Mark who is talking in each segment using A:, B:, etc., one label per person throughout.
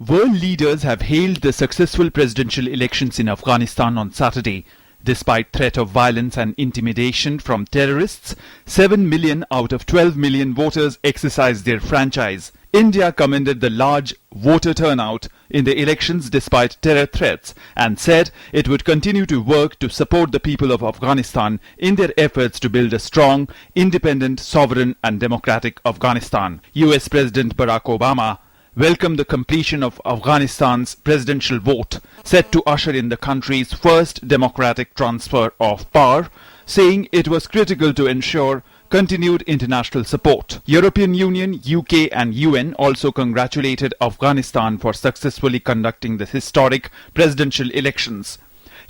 A: World leaders have hailed the successful presidential elections in Afghanistan on Saturday. Despite threat of violence and intimidation from terrorists, 7 million out of 12 million voters exercised their franchise. India commended the large voter turnout in the elections despite terror threats and said it would continue to work to support the people of Afghanistan in their efforts to build a strong, independent, sovereign and democratic Afghanistan. US President Barack Obama welcomed the completion of Afghanistan's presidential vote, set to usher in the country's first democratic transfer of power, saying it was critical to ensure continued international support. European Union, UK and UN also congratulated Afghanistan for successfully conducting the historic presidential elections.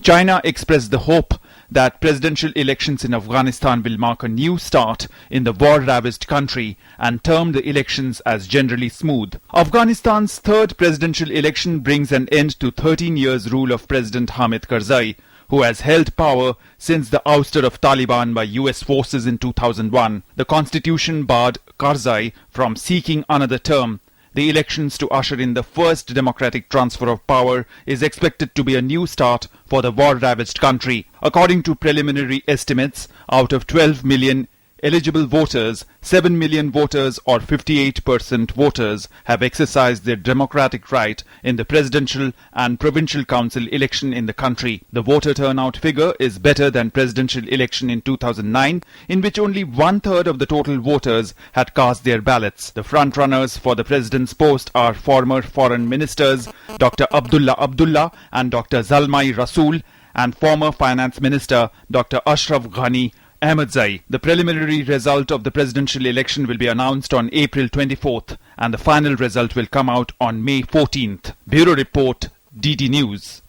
A: China expressed the hope that presidential elections in Afghanistan will mark a new start in the war-ravaged country and termed the elections as generally smooth. Afghanistan's third presidential election brings an end to 13 years' rule of President Hamid Karzai, who has held power since the ouster of Taliban by US forces in 2001. The constitution barred Karzai from seeking another term. The elections to usher in the first democratic transfer of power is expected to be a new start for the war-ravaged country. According to preliminary estimates, out of 12 million eligible voters, 7 million voters or 58% voters have exercised their democratic right in the presidential and provincial council election in the country. The voter turnout figure is better than presidential election in 2009, in which only one-third of the total voters had cast their ballots. The frontrunners for the president's post are former foreign ministers Dr. Abdullah and Dr. Zalmai Rasool and former finance minister Dr. Ashraf Ghani Ahmadzai. The preliminary result of the presidential election will be announced on April 24th and the final result will come out on May 14th. Bureau Report, DD News.